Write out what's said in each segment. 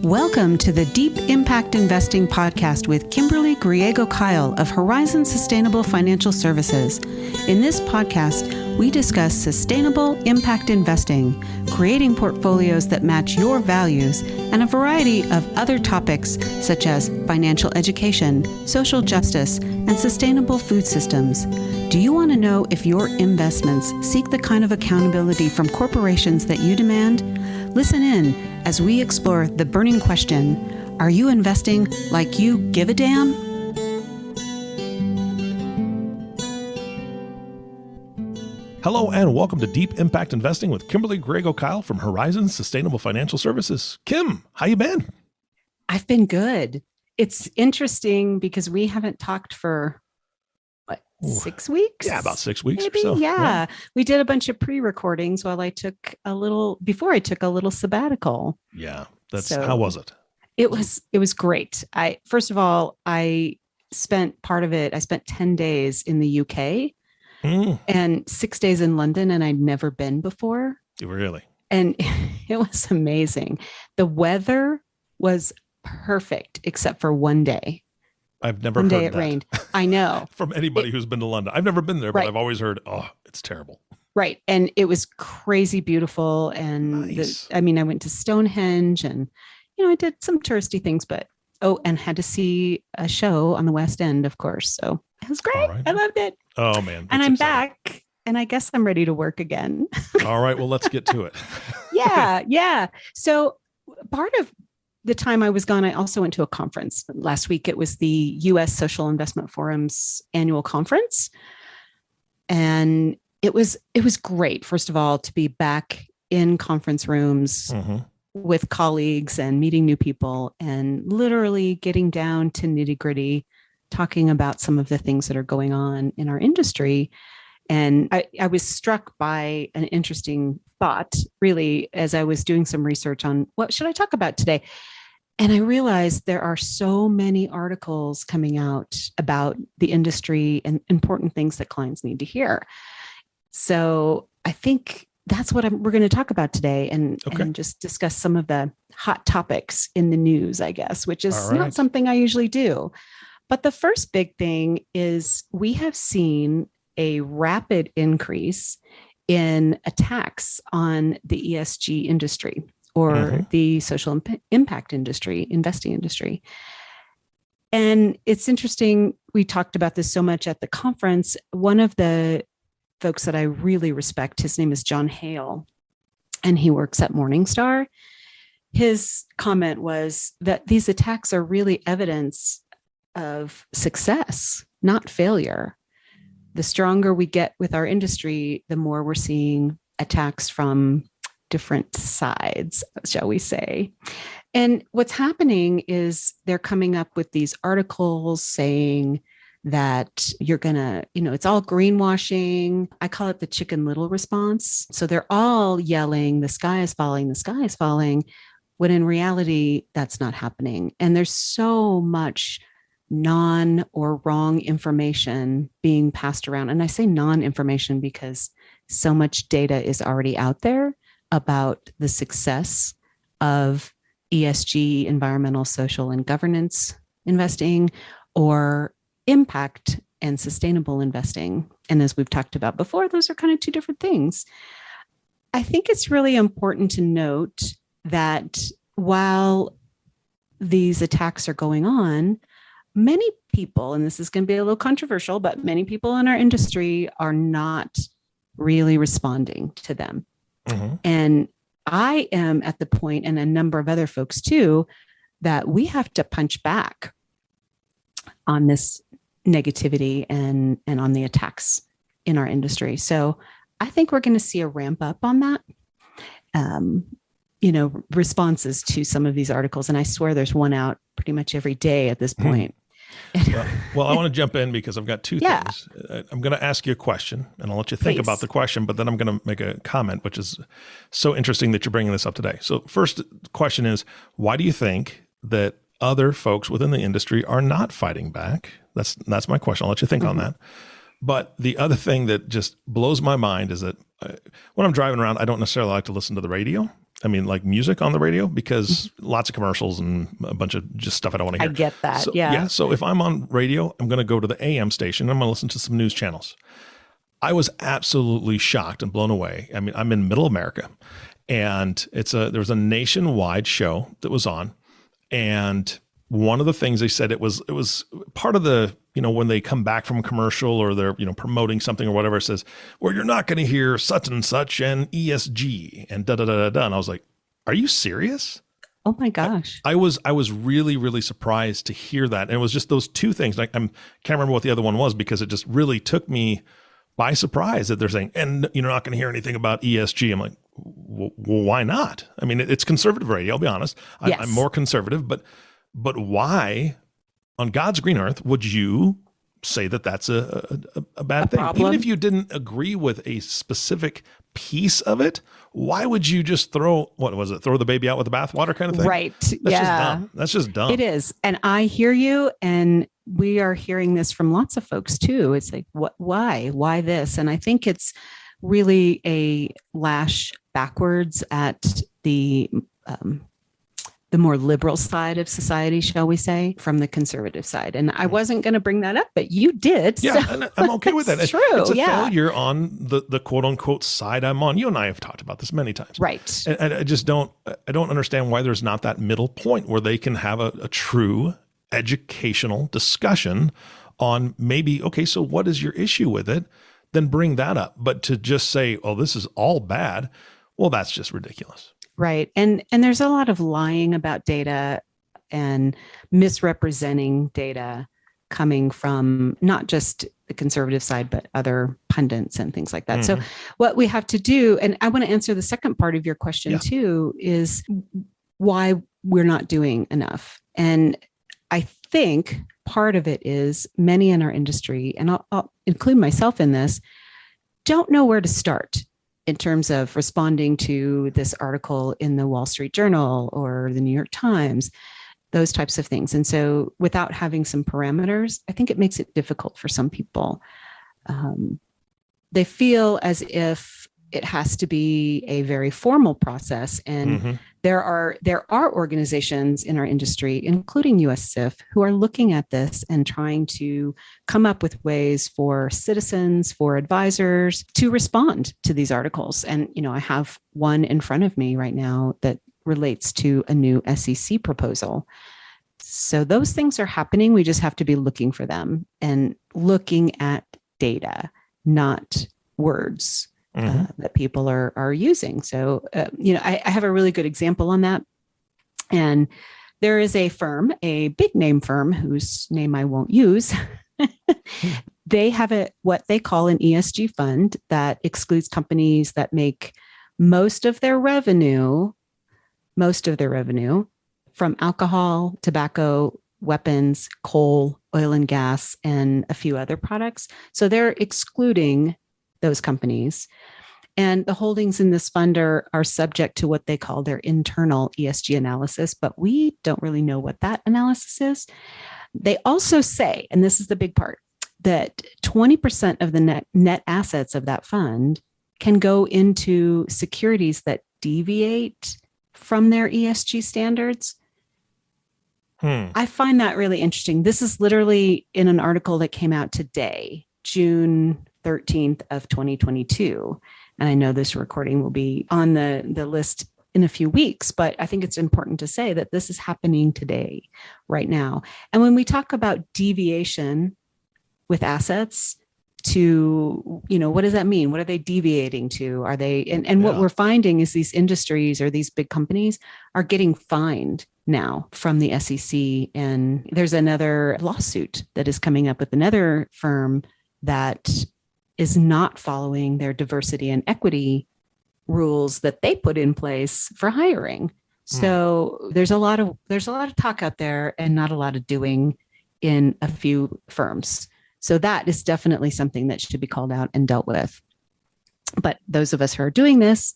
Welcome to the Deep Impact Investing podcast with Kimberly Griego-Kiel of Horizon Sustainable Financial Services. In this podcast, we discuss sustainable impact investing, creating portfolios that match your values, and a variety of other topics such as financial education, social justice, and sustainable food systems. Do you want to know if your investments seek the kind of accountability from corporations that you demand? Listen in as we explore the burning question, are you investing like you give a damn? Hello and welcome to Deep Impact Investing with Kimberly Griego-Kiel from Horizon Sustainable Financial Services. Kim, how you been? I've been good. It's interesting because we haven't talked for 6 weeks? Yeah, about 6 weeks maybe? or so. Yeah. We did a bunch of pre-recordings while before I took a little sabbatical. Yeah. How was it? It was great. First of all, I spent 10 days in the UK and 6 days in London, and I'd never been before. Really? And it was amazing. The weather was perfect except for one day. I've never heard that. One day it rained. I know. From anybody who's been to London. I've never been there, but right. I've always heard, it's terrible. Right. And it was crazy beautiful. And nice. I went to Stonehenge and, I did some touristy things, and had to see a show on the West End, of course. So it was great. Right. I loved it. Oh, man. And I'm back and I guess I'm ready to work again. All right. Well, let's get to it. Yeah. So part of the time I was gone, I also went to a conference last week. It was the U.S. Social Investment Forum's annual conference. And it was great, first of all, to be back in conference rooms with colleagues and meeting new people and literally getting down to nitty-gritty, talking about some of the things that are going on in our industry. And I was struck by an interesting thought, really, as I was doing some research on what should I talk about today. And I realized there are so many articles coming out about the industry and important things that clients need to hear. So I think that's what we're going to talk about today and just discuss some of the hot topics in the news, I guess, which is not something I usually do. But the first big thing is we have seen a rapid increase in attacks on the ESG industry or the social impact industry, investing industry. And it's interesting, we talked about this so much at the conference. One of the folks that I really respect, his name is John Hale, and he works at Morningstar. His comment was that these attacks are really evidence of success, not failure. The stronger we get with our industry, the more we're seeing attacks from different sides, shall we say. And what's happening is they're coming up with these articles saying that you're going to, it's all greenwashing. I call it the Chicken Little response. So they're all yelling, the sky is falling, when in reality, that's not happening. And there's so much non or wrong information being passed around. And I say non-information because so much data is already out there about the success of ESG, environmental, social, and governance investing, or impact and sustainable investing. And as we've talked about before, those are kind of two different things. I think it's really important to note that while these attacks are going on, many people, and this is going to be a little controversial, but many people in our industry are not really responding to them. And I am at the point, and a number of other folks too, that we have to punch back on this negativity and on the attacks in our industry. So I think we're going to see a ramp up on that, responses to some of these articles. And I swear there's one out pretty much every day at this point. Well, I want to jump in because I've got two things. I'm going to ask you a question and I'll let you think about the question, but then I'm going to make a comment, which is so interesting that you're bringing this up today. So first question is, why do you think that other folks within the industry are not fighting back? That's my question. I'll let you think on that. But the other thing that just blows my mind is that when I'm driving around, I don't necessarily like to listen to the radio. I mean, like music on the radio, because lots of commercials and a bunch of just stuff I don't want to hear. I get that. So, yeah. So if I'm on radio, I'm going to go to the AM station. I'm going to listen to some news channels. I was absolutely shocked and blown away. I mean, I'm in middle America, and there was a nationwide show that was on, and one of the things they said, it was part of the, when they come back from a commercial or they're, promoting something or whatever, it says, well, you're not going to hear such and such and ESG and da da da da da. And I was like, are you serious? Oh my gosh. I was really, really surprised to hear that. And it was just those two things. Like, I can't remember what the other one was, because it just really took me by surprise that they're saying, and you're not going to hear anything about ESG. I'm like, well, why not? I mean, it's conservative radio, I'll be honest. Yes. I'm more conservative, but why on God's green earth would you say that that's a bad thing? Problem? Even if you didn't agree with a specific piece of it, why would you just throw the baby out with the bathwater kind of thing? Right. That's just dumb. It is. And I hear you. And we are hearing this from lots of folks too. It's like, why this? And I think it's really a lash backwards at the more liberal side of society, shall we say, from the conservative side. And I wasn't going to bring that up, but you did. Yeah, so and I'm okay with that. It's true. It's a failure on the quote unquote side I'm on. You and I have talked about this many times. Right. And I just don't understand why there's not that middle point where they can have a true educational discussion on maybe, okay, so what is your issue with it? Then bring that up. But to just say, oh, this is all bad, well, that's just ridiculous. Right. And there's a lot of lying about data and misrepresenting data coming from not just the conservative side, but other pundits and things like that. Mm-hmm. So what we have to do, and I want to answer the second part of your question too, is why we're not doing enough. And I think part of it is many in our industry, and I'll include myself in this, don't know where to start in terms of responding to this article in the Wall Street Journal or the New York Times, those types of things. And so without having some parameters, I think it makes it difficult for some people. They feel as if it has to be a very formal process. And there are organizations in our industry, including USCIF, who are looking at this and trying to come up with ways for citizens, for advisors to respond to these articles. And, I have one in front of me right now that relates to a new SEC proposal. So those things are happening. We just have to be looking for them and looking at data, not words. That people are using. So, I have a really good example on that. And there is a firm, a big name firm whose name I won't use. They have what they call an ESG fund that excludes companies that make most of their revenue from alcohol, tobacco, weapons, coal, oil and gas, and a few other products. So they're excluding those companies. And the holdings in this fund are subject to what they call their internal ESG analysis, but we don't really know what that analysis is. They also say, and this is the big part, that 20% of the net assets of that fund can go into securities that deviate from their ESG standards. I find that really interesting. This is literally in an article that came out today, June 13th of 2022. And I know this recording will be on the list in a few weeks, but I think it's important to say that this is happening today, right now. And when we talk about deviation with assets to, what does that mean? What are they deviating to? Are they, and what we're finding is these industries or these big companies are getting fined now from the SEC. And there's another lawsuit that is coming up with another firm that is not following their diversity and equity rules that they put in place for hiring. So there's a lot of talk out there and not a lot of doing in a few firms. So that is definitely something that should be called out and dealt with. But those of us who are doing this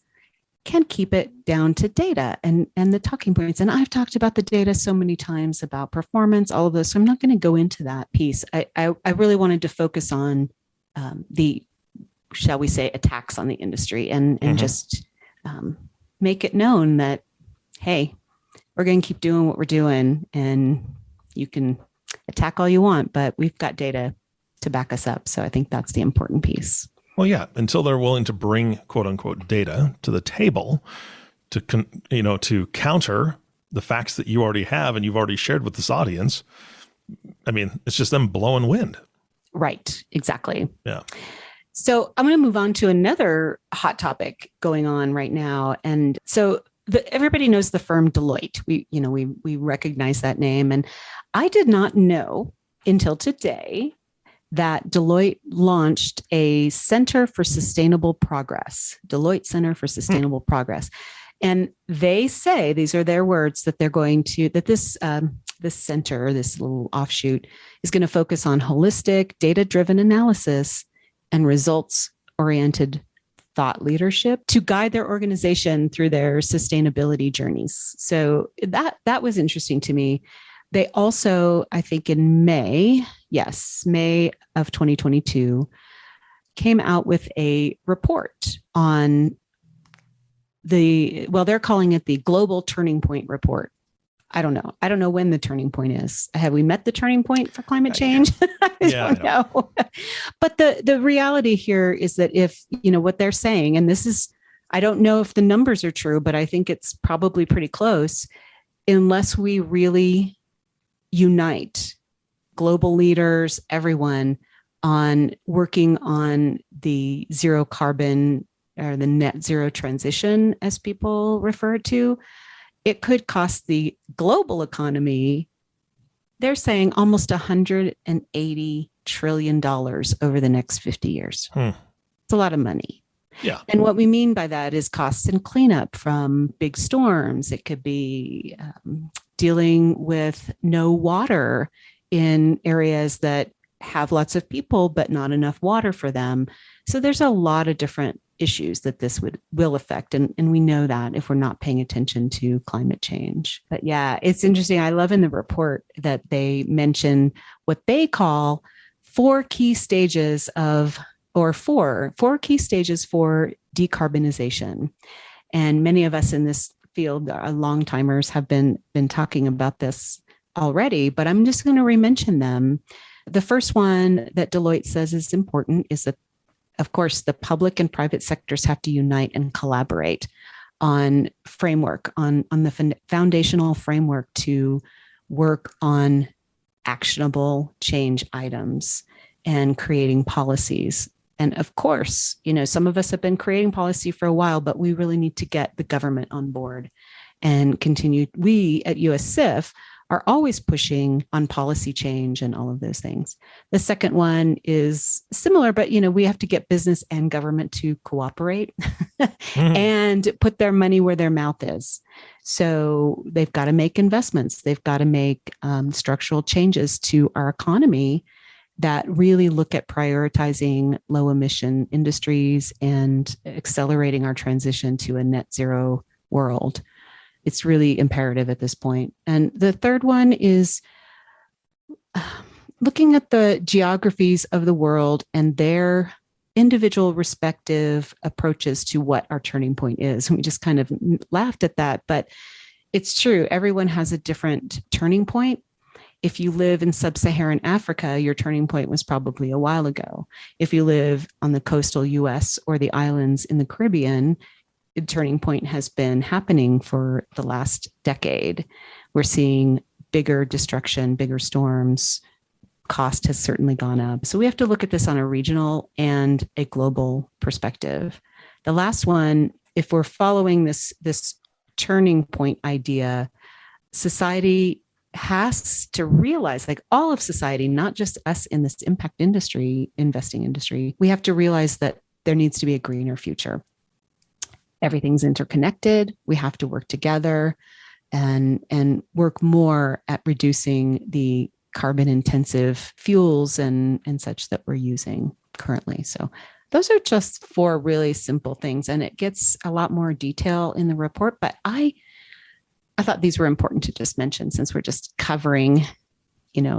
can keep it down to data and the talking points. And I've talked about the data so many times about performance, all of this. So I'm not going to go into that piece. I really wanted to focus on the, shall we say, attacks on the industry and just make it known that, hey, we're going to keep doing what we're doing, and you can attack all you want, but we've got data to back us up. So I think that's the important piece. Well, yeah, until they're willing to bring quote unquote data to the table to to counter the facts that you already have and you've already shared with this audience. I mean, it's just them blowing wind. Right. Exactly. Yeah. So I'm going to move on to another hot topic going on right now. And so everybody knows the firm Deloitte. We recognize that name. And I did not know until today that Deloitte launched a Center for Sustainable Progress, Deloitte Center for Sustainable Progress. And they say, these are their words, that they're going to, that this center, this little offshoot, is going to focus on holistic, data-driven analysis and results-oriented thought leadership to guide their organization through their sustainability journeys. So that was interesting to me. They also, I think in May of 2022, came out with a report on they're calling it the Global Turning Point Report. I don't know. I don't know when the turning point is. Have we met the turning point for climate change? I don't know. But the reality here is that if, what they're saying, and this is, I don't know if the numbers are true, but I think it's probably pretty close, unless we really unite global leaders, everyone, on working on the zero carbon or the net zero transition, as people refer to, it could cost the global economy, they're saying, almost $180 trillion over the next 50 years. It's a lot of money. Yeah. And what we mean by that is costs and cleanup from big storms. It could be dealing with no water in areas that have lots of people, but not enough water for them. So there's a lot of different issues that this will affect. And we know that if we're not paying attention to climate change. But yeah, it's interesting. I love in the report that they mention what they call four key stages for decarbonization. And many of us in this field, long timers, have been talking about this already, but I'm just going to re-mention them. The first one that Deloitte says is important is that, of course, the public and private sectors have to unite and collaborate on the foundational framework to work on actionable change items and creating policies. And of course, some of us have been creating policy for a while, but we really need to get the government on board and continue. We at USCIF are always pushing on policy change and all of those things. The second one is similar, but we have to get business and government to cooperate and put their money where their mouth is. So they've got to make investments. They've got to make structural changes to our economy that really look at prioritizing low emission industries and accelerating our transition to a net zero world. It's really imperative at this point. And the third one is looking at the geographies of the world and their individual respective approaches to what our turning point is. And we just kind of laughed at that, but it's true. Everyone has a different turning point. If you live in sub-Saharan Africa, your turning point was probably a while ago. If you live on the coastal US or the islands in the Caribbean, the turning point has been happening for the last decade. We're seeing bigger destruction, bigger storms. Cost has certainly gone up. So we have to look at this on a regional and a global perspective. The last one, if we're following this turning point idea, society has to realize, like all of society, not just us in this impact industry, investing industry, we have to realize that there needs to be a greener future. Everything's interconnected. We have to work together and work more at reducing the carbon intensive fuels and such that we're using currently. So those are just four really simple things, and it gets a lot more detail in the report, but I thought these were important to just mention since we're just covering,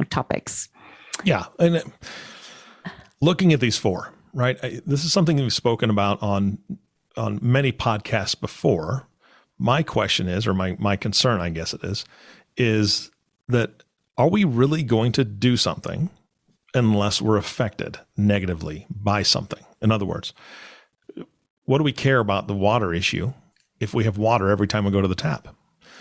topics. Yeah. And looking at these four, right? This is something we've spoken about on many podcasts before, My question is, or my concern, I guess it is that are we really going to do something unless we're affected negatively by something? In other words, what do we care about the water issue if we have water every time we go to the tap?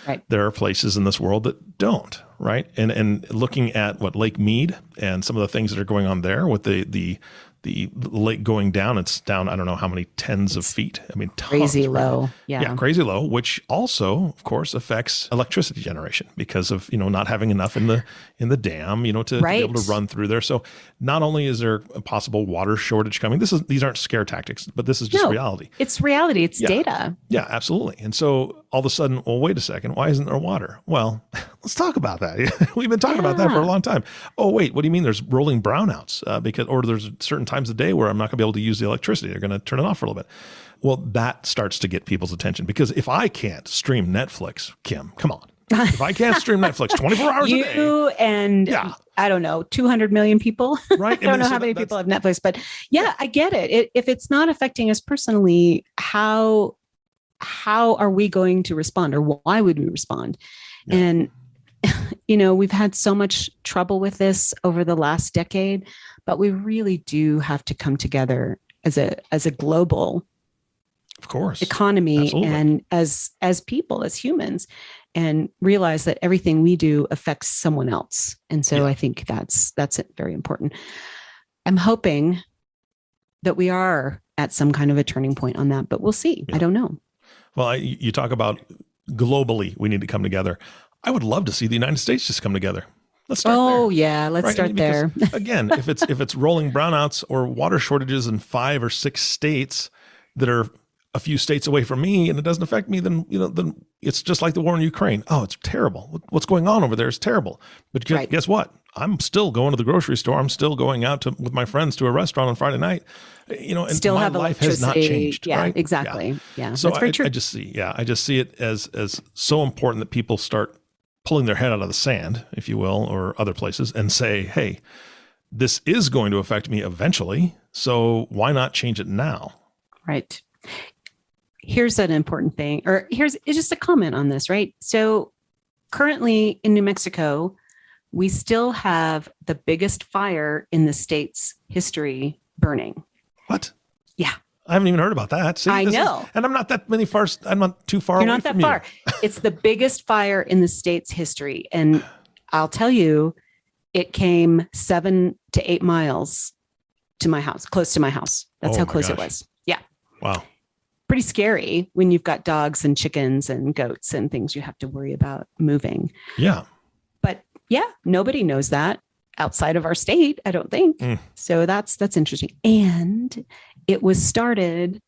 Right. There are places in this world that don't, right? And looking at what Lake Mead and some of the things that are going on there with the lake going down, it's down, I don't know how many tens of feet. I mean, tons, crazy right? low. Yeah, crazy low, which also, of course, affects electricity generation because of, not having enough in the dam, to be able to run through there. So not only is there a possible water shortage coming, these aren't scare tactics, but this is just reality. It's reality. It's data. Yeah, absolutely. And so all of a sudden, well, wait a second, why isn't there water? Well, let's talk about that. We've been talking about that for a long time. Oh, wait, what do you mean there's rolling brownouts? Or there's certain times of the day where I'm not going to be able to use the electricity. They're going to turn it off for a little bit. Well, that starts to get people's attention because if I can't stream Netflix, Kim, come on. If I can't stream Netflix 24 hours a day. You and I don't know, 200 million people. Right. I don't know how many people have Netflix, but I get it. If it's not affecting us personally, how are we going to respond, or why would we respond? Yeah. And, we've had so much trouble with this over the last decade, but we really do have to come together as a global, of course, economy. Absolutely. And as people, as humans, and realize that everything we do affects someone else. And so I think that's very important. I'm hoping that we are at some kind of a turning point on that, but we'll see. I don't know. Well, you talk about globally, we need to come together. I would love to see the United States just come together. Let's start there. Oh yeah, let's start there. Again, if it's rolling brownouts or water shortages in 5 or 6 states that are a few states away from me, and it doesn't affect me, then then it's just like the war in Ukraine. Oh, it's terrible. What's going on over there is terrible. But guess what? I'm still going to the grocery store. I'm still going out with my friends to a restaurant on Friday night. And still my have life has not changed. Yeah, right? exactly. Yeah. So that's very true. I just see it as so important that people start pulling their head out of the sand, if you will, or other places, and say, hey, this is going to affect me eventually. So why not change it now? Right. Here's an important thing, or here's just a comment on this, right? So currently in New Mexico, we still have the biggest fire in the state's history burning. What? Yeah. I haven't even heard about that. See, I know. And I'm not I'm not too far You're away not that from far. It's the biggest fire in the state's history. And I'll tell you, it came 7 to 8 miles to my house, close to my house. That's how close it was. Yeah. Wow. Pretty scary when you've got dogs and chickens and goats and things you have to worry about moving. Yeah. But nobody knows that outside of our state, I don't think. So that's interesting. And it was started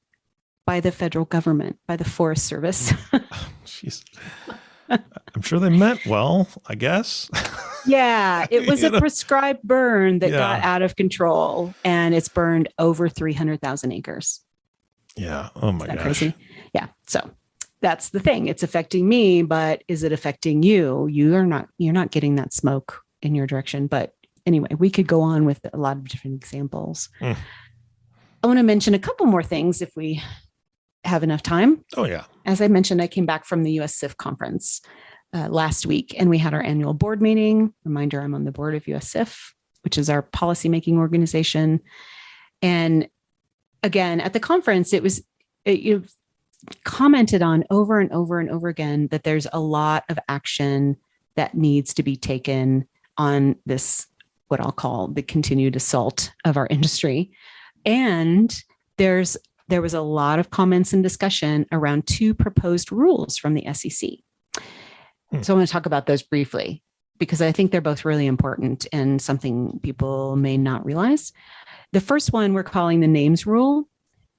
by the federal government, by the Forest Service. Jeez. I'm sure they meant well, I guess. Yeah, it was a prescribed burn that got out of control, and it's burned over 300,000 acres. Yeah. Oh my gosh. Crazy? Yeah. So that's the thing. It's affecting me, but is it affecting you? You're not getting that smoke in your direction. But anyway, we could go on with a lot of different examples. I want to mention a couple more things if we have enough time. Oh yeah. As I mentioned, I came back from the US SIF conference last week, and we had our annual board meeting. Reminder, I'm on the board of US SIF, which is our policymaking organization. And again, at the conference, you commented on over and over and over again that there's a lot of action that needs to be taken on this, what I'll call the continued assault of our industry. And there was a lot of comments and discussion around 2 proposed rules from the SEC. So I want to talk about those briefly, because I think they're both really important and something people may not realize. The first one we're calling the names rule.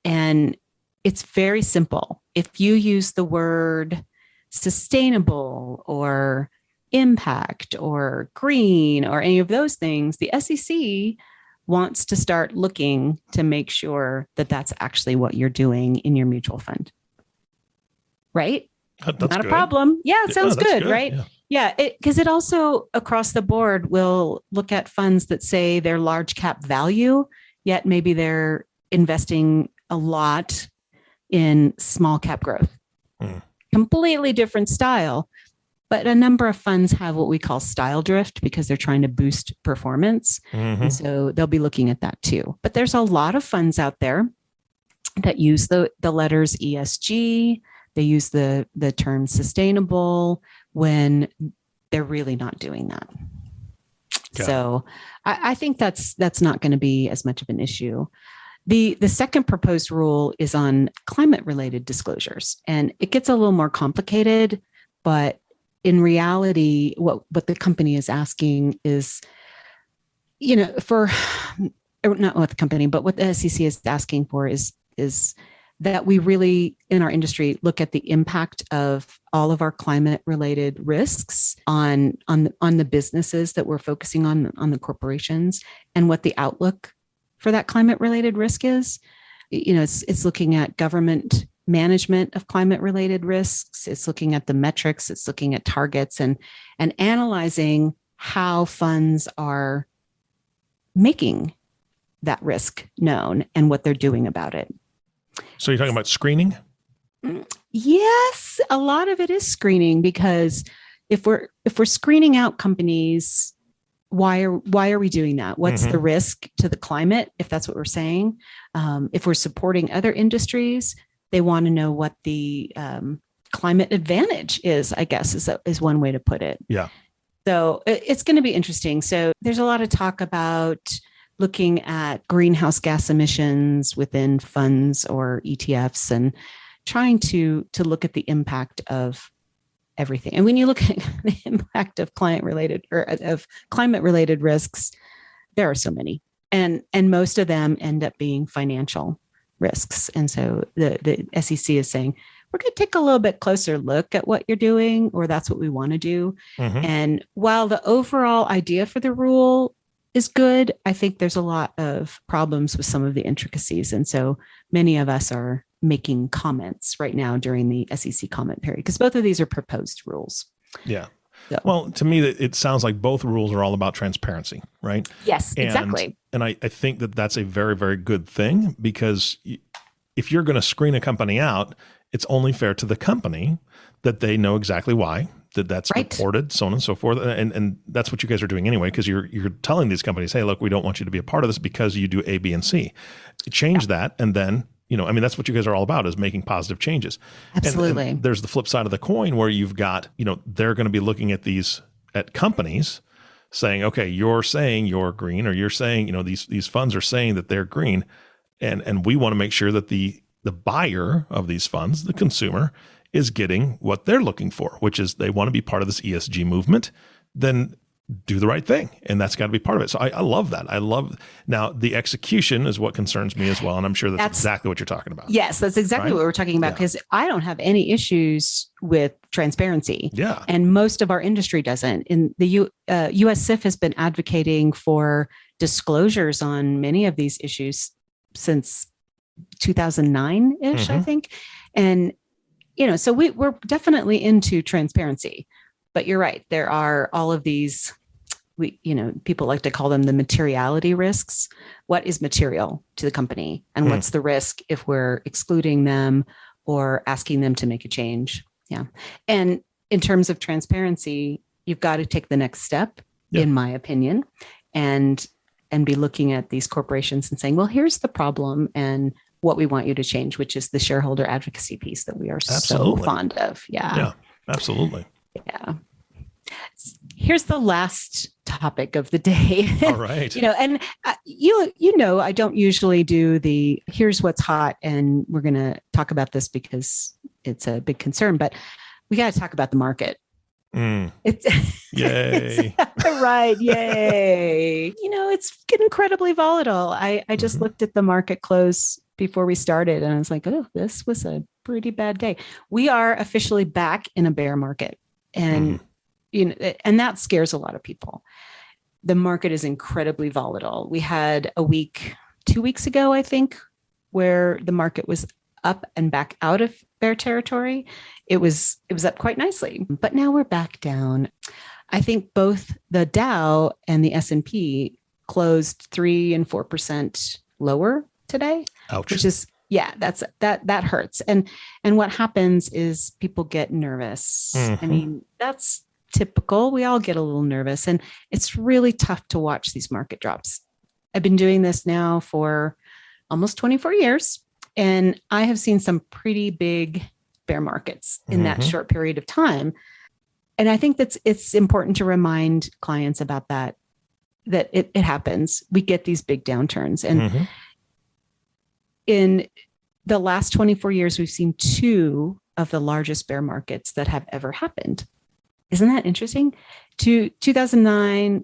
And it's very simple. If you use the word sustainable or impact or green or any of those things, the SEC wants to start looking to make sure that that's actually what you're doing in your mutual fund. Right? That's not good. A problem. Yeah, it sounds good, right? Yeah, because it also across the board will look at funds that say they're large cap value, yet maybe they're investing a lot in small cap growth. completely different style. But a number of funds have what we call style drift because they're trying to boost performance. And so they'll be looking at that too. But there's a lot of funds out there that use the letters ESG. They use the term sustainable when they're really not doing that. So I think that's not going to be as much of an issue. The second proposed rule is on climate-related disclosures, and it gets a little more complicated, but in reality, what the company is asking is, not what the company, but what the SEC is asking for is that we really, in our industry, look at the impact of all of our climate-related risks on the businesses that we're focusing on the corporations, and what the outlook for that climate-related risk is. It's looking at government management of climate-related risks. It's looking at the metrics. It's looking at targets and analyzing how funds are making that risk known and what they're doing about it. So you're talking about screening? Yes, a lot of it is screening, because if we're screening out companies, why are we doing that? What's the risk to the climate, if that's what we're saying? If we're supporting other industries, they want to know what the climate advantage is, I guess, is one way to put it. Yeah. So it's going to be interesting. So there's a lot of talk about looking at greenhouse gas emissions within funds or ETFs and trying to look at the impact of everything. And when you look at the impact of climate-related risks, there are so many, and most of them end up being financial risks. And so the SEC is saying, we're going to take a little bit closer look at what you're doing, or that's what we want to do. And while the overall idea for the rule is good, I think there's a lot of problems with some of the intricacies. And so many of us are making comments right now during the SEC comment period, because both of these are proposed rules. Yeah. So. Well, to me, it sounds like both rules are all about transparency, right? Yes, exactly. And I think that that's a very, very good thing, because if you're going to screen a company out, it's only fair to the company that they know exactly why, that's reported, so on and so forth. And that's what you guys are doing anyway, because you're telling these companies, hey, look, we don't want you to be a part of this because you do A, B, and C. Change that, and then, that's what you guys are all about, is making positive changes. Absolutely. And there's the flip side of the coin where you've got, they're going to be looking at at companies saying, okay, you're saying you're green, or you're saying, these funds are saying that they're green. And we want to make sure that the buyer of these funds, the consumer, is getting what they're looking for, which is they want to be part of this ESG movement. Then do the right thing. And that's got to be part of it. So I love that. Now the execution is what concerns me as well. And I'm sure that's exactly what you're talking about. Yes, that's exactly what we're talking about, because I don't have any issues with transparency. Yeah. And most of our industry doesn't. In the US CIF has been advocating for disclosures on many of these issues since 2009-ish, I think. And, so we're definitely into transparency. But you're right. There are all of these, people like to call them the materiality risks. What is material to the company? And what's the risk if we're excluding them or asking them to make a change? Yeah. And in terms of transparency, you've got to take the next step, in my opinion, and be looking at these corporations and saying, well, here's the problem and what we want you to change, which is the shareholder advocacy piece that we are so fond of. Yeah. Yeah, absolutely. Yeah. Here's the last topic of the day. All right. And I don't usually do here's what's hot, and we're going to talk about this because it's a big concern, but we got to talk about the market. It's yay. Right. Yay. It's incredibly volatile. I just looked at the market close before we started, and I was like, oh, this was a pretty bad day. We are officially back in a bear market. And, and that scares a lot of people. The market is incredibly volatile. We had a week, 2 weeks ago, I think, where the market was up and back out of bear territory. It was up quite nicely, but now we're back down. I think both the Dow and the S&P closed 3% and 4% lower today. Ouch. Which is, that hurts. And what happens is people get nervous. I mean, that's typical. We all get a little nervous, and it's really tough to watch these market drops. I've been doing this now for almost 24 years, and I have seen some pretty big bear markets in that short period of time. And I think it's important to remind clients about that it happens. We get these big downturns. And in the last 24 years, we've seen two of the largest bear markets that have ever happened. Isn't that interesting? 2007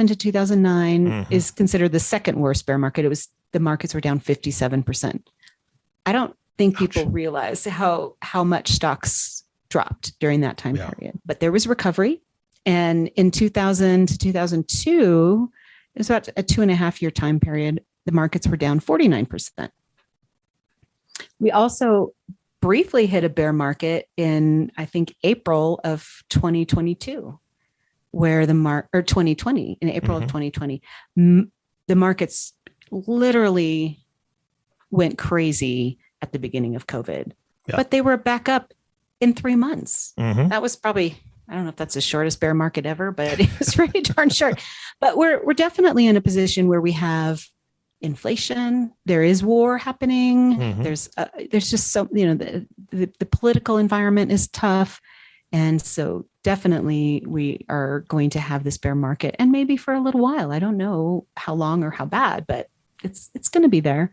to 2009 is considered the second worst bear market. The markets were down 57%. I don't think people realize how much stocks dropped during that time period, but there was recovery. And in 2000 to 2002, it was about a 2.5 year time period. The markets were down 49%. We also briefly hit a bear market in, I think, April of 2022, where or 2020, in April of 2020, the markets literally went crazy at the beginning of COVID, but they were back up in 3 months. That was probably, I don't know if that's the shortest bear market ever, but it was pretty darn short. But we're definitely in a position where we have inflation. There is war happening. There's just so, the political environment is tough. And so definitely we are going to have this bear market, and maybe for a little while. I don't know how long or how bad, but it's going to be there.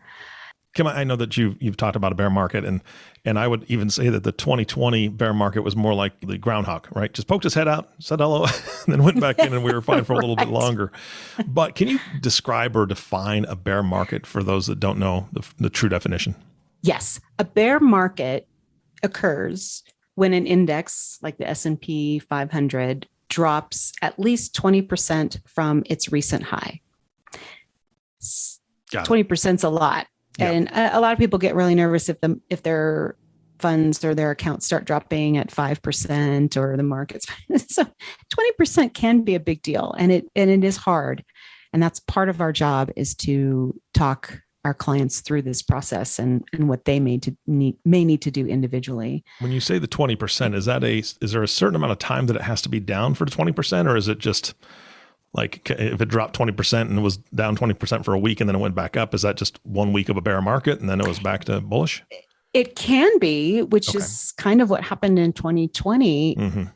Kim, I know that you've talked about a bear market, and I would even say that the 2020 bear market was more like the groundhog, right? Just poked his head out, said hello, and then went back in, and we were fine for a little bit longer. But can you describe or define a bear market for those that don't know the true definition? Yes. A bear market occurs when an index like the S&P 500 drops at least 20% from its recent high. 20% is a lot. Yeah. And a lot of people get really nervous if their funds or their accounts start dropping at 5% or the markets. So 20% can be a big deal, and it is hard. And that's part of our job, is to talk our clients through this process and what they may need to do individually. When you say the 20%, is there a certain amount of time that it has to be down for the 20%, or is it just like if it dropped 20% and it was down 20% for a week and then it went back up, is that just 1 week of a bear market and then it was back to bullish? It can be, which is kind of what happened in 2020.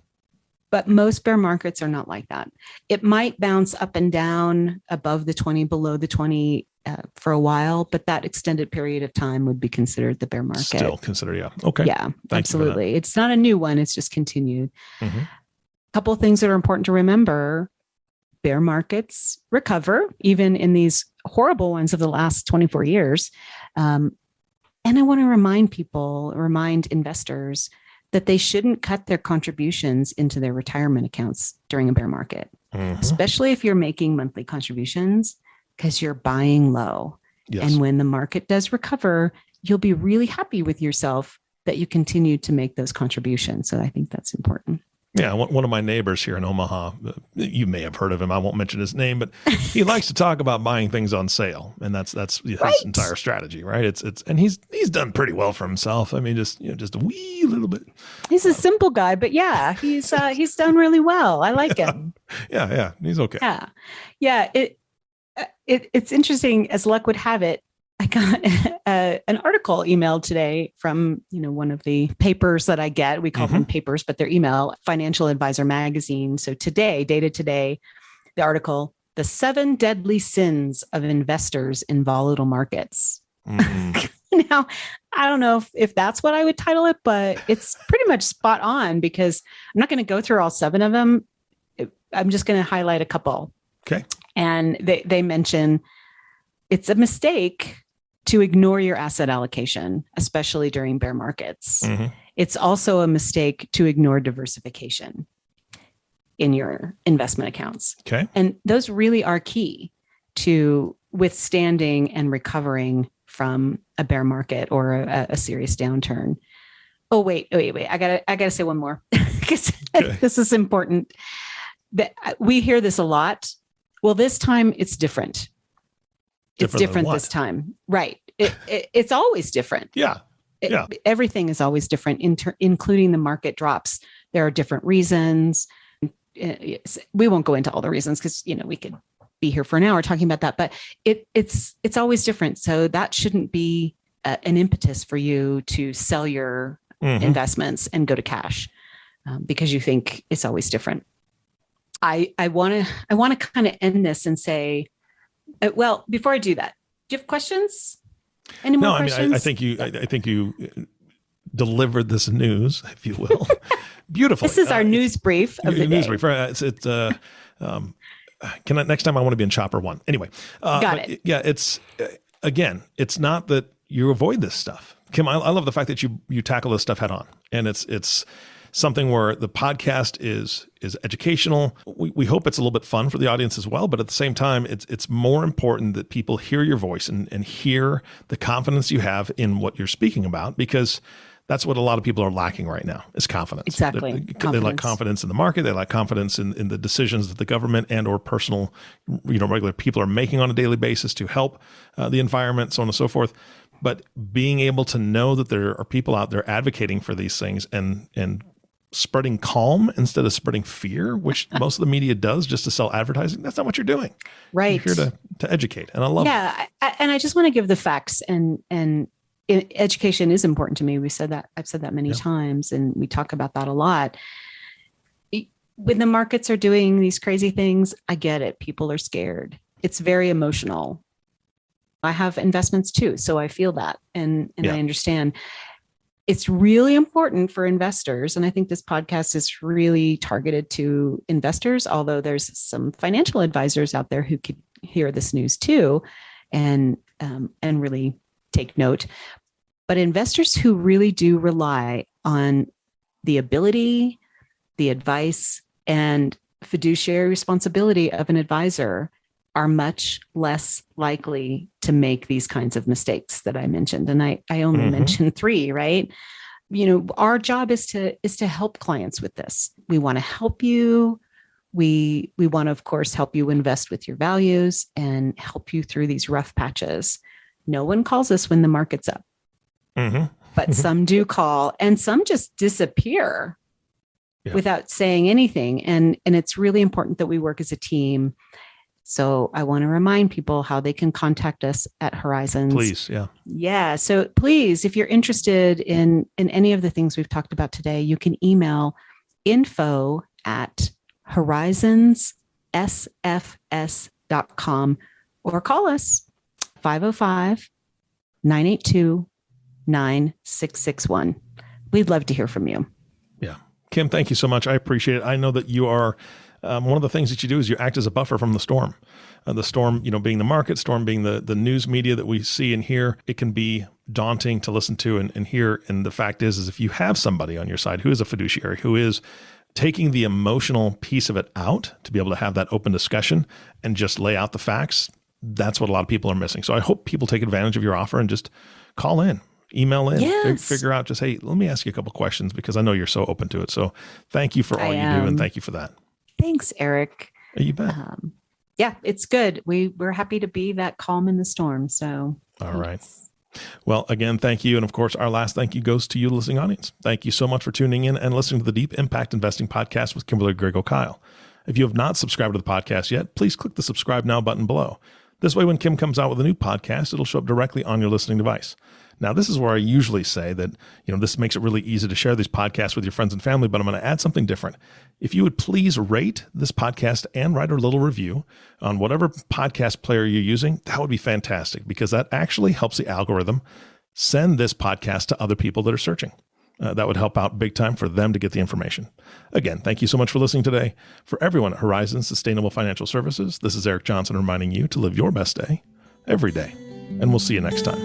But most bear markets are not like that. It might bounce up and down above the 20, below the 20 for a while, but that extended period of time would be considered the bear market. Still considered, yeah. Okay. Yeah, absolutely. It's not a new one. It's just continued. A couple of things that are important to remember. Bear markets recover, even in these horrible ones of the last 24 years. And I want to remind investors that they shouldn't cut their contributions into their retirement accounts during a bear market, especially if you're making monthly contributions, because you're buying low. Yes. And when the market does recover, you'll be really happy with yourself that you continue to make those contributions. So I think that's important. Yeah, one of my neighbors here in Omaha, you may have heard of him. I won't mention his name, but he likes to talk about buying things on sale, and that's his entire strategy, right? And he's done pretty well for himself. I mean, just a wee little bit. He's a simple guy, but yeah, he's done really well. I like him. Yeah, he's okay. Yeah. It's interesting. As luck would have it, I got an article emailed today from, one of the papers that I get. We call them papers, but they're email, Financial Advisor magazine. So dated today, the article, The 7 Deadly Sins of Investors in Volatile Markets. Now, I don't know if that's what I would title it, but it's pretty much spot on, because I'm not going to go through all 7 of them. I'm just going to highlight a couple. Okay. And they mention it's a mistake to ignore your asset allocation, especially during bear markets. It's also a mistake to ignore diversification in your investment accounts. Okay. And those really are key to withstanding and recovering from a bear market or a serious downturn. Oh, wait. I gotta say one more, because this is important. That we hear this a lot. Well, this time it's different. it's different this time. Right. It's always different. Yeah. Everything is always different, including the market drops. There are different reasons. We won't go into all the reasons because, we could be here for an hour talking about that, but it's always different. So that shouldn't be an impetus for you to sell your investments and go to cash because you think it's always different. I want to kind of end this and say, well, before I do that, do you have questions? Any more questions? I think you delivered this news, if you will, beautifully. This is our news brief of the news day. Brief. Next time I want to be in chopper 1. Anyway, got it. Yeah, it's again, it's not that you avoid this stuff, Kim. I love the fact that you tackle this stuff head on, and it's something where the podcast is educational. We hope it's a little bit fun for the audience as well, but at the same time, it's more important that people hear your voice and hear the confidence you have in what you're speaking about, because that's what a lot of people are lacking right now is confidence. Exactly. They lack confidence in the market. They lack confidence in the decisions that the government and or personal, regular people are making on a daily basis to help the environment, so on and so forth. But being able to know that there are people out there advocating for these things and spreading calm instead of spreading fear, which most of the media does just to sell advertising. That's not what you're doing. Right. You're here to educate. And I love it. And I just want to give the facts and education is important to me. I've said that many times, and we talk about that a lot. When the markets are doing these crazy things, I get it. People are scared. It's very emotional. I have investments too, so I feel that and I understand. It's really important for investors, and I think this podcast is really targeted to investors, although there's some financial advisors out there who could hear this news too and really take note. But investors who really do rely on the ability, the advice, and fiduciary responsibility of an advisor are much less likely to make these kinds of mistakes that I mentioned. And I only mentioned 3, right? Our job is to help clients with this. We want to help you. We want to, of course, help you invest with your values and help you through these rough patches. No one calls us when the market's up, but some do call, and some just disappear without saying anything. And it's really important that we work as a team. So I want to remind people how they can contact us at Horizons. Please, Yeah. So please, if you're interested in any of the things we've talked about today, you can email info@horizonssfs.com or call us 505-982-9661. We'd love to hear from you. Yeah. Kim, thank you so much. I appreciate it. I know that you are one of the things that you do is you act as a buffer from the storm. The storm, being the market, storm being the news media that we see and hear. It can be daunting to listen to and hear. And the fact is if you have somebody on your side who is a fiduciary, who is taking the emotional piece of it out to be able to have that open discussion and just lay out the facts, that's what a lot of people are missing. So I hope people take advantage of your offer and just call in. Email in, figure out just, hey, let me ask you a couple questions because I know you're so open to it. So thank you for all you do, and thank you for that. Thanks, Eric. You bet. It's good. We're happy to be that calm in the storm. So, all right. Well, again, thank you. And of course, our last thank you goes to you, the listening audience. Thank you so much for tuning in and listening to the Deep Impact Investing Podcast with Kimberly Griego-Kiel. If you have not subscribed to the podcast yet, please click the subscribe now button below. This way, when Kim comes out with a new podcast, it'll show up directly on your listening device. Now, this is where I usually say that, this makes it really easy to share these podcasts with your friends and family, but I'm going to add something different. If you would please rate this podcast and write a little review on whatever podcast player you're using, that would be fantastic because that actually helps the algorithm send this podcast to other people that are searching. That would help out big time for them to get the information. Again, thank you so much for listening today. For everyone at Horizon Sustainable Financial Services, this is Eric Johnson reminding you to live your best day every day. And we'll see you next time.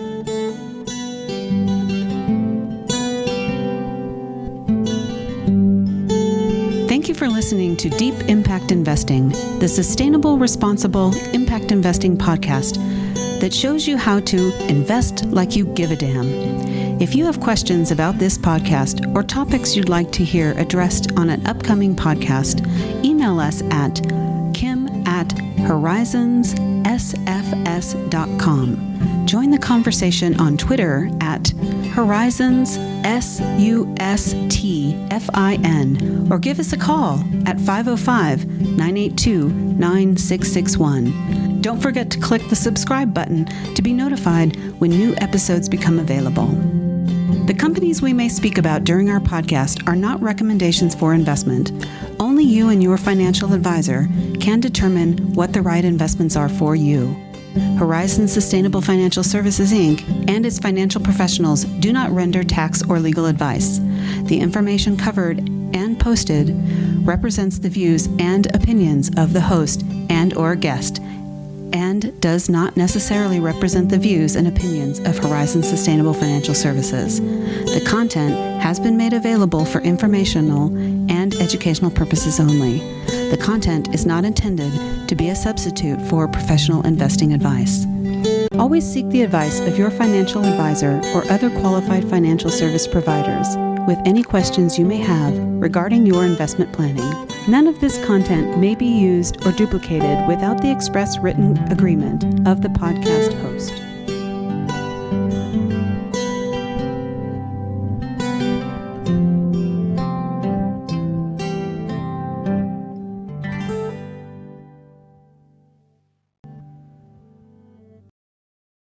Thank you for listening to Deep Impact Investing, the sustainable, responsible impact investing podcast that shows you how to invest like you give a damn. If you have questions about this podcast or topics you'd like to hear addressed on an upcoming podcast, email us at kim@deepimp.com. horizonssfs.com. Join the conversation on Twitter at horizonssustfin or give us a call at 505-982-9661. Don't forget to click the subscribe button to be notified when new episodes become available. The companies we may speak about during our podcast are not recommendations for investment. Only you and your financial advisor can determine what the right investments are for you. Horizon Sustainable Financial Services, Inc. and its financial professionals do not render tax or legal advice. The information covered and posted represents the views and opinions of the host and/or guest, and does not necessarily represent the views and opinions of Horizon Sustainable Financial Services. The content has been made available for informational and educational purposes only. The content is not intended to be a substitute for professional investing advice. Always seek the advice of your financial advisor or other qualified financial service providers with any questions you may have regarding your investment planning. None of this content may be used or duplicated without the express written agreement of the podcast host.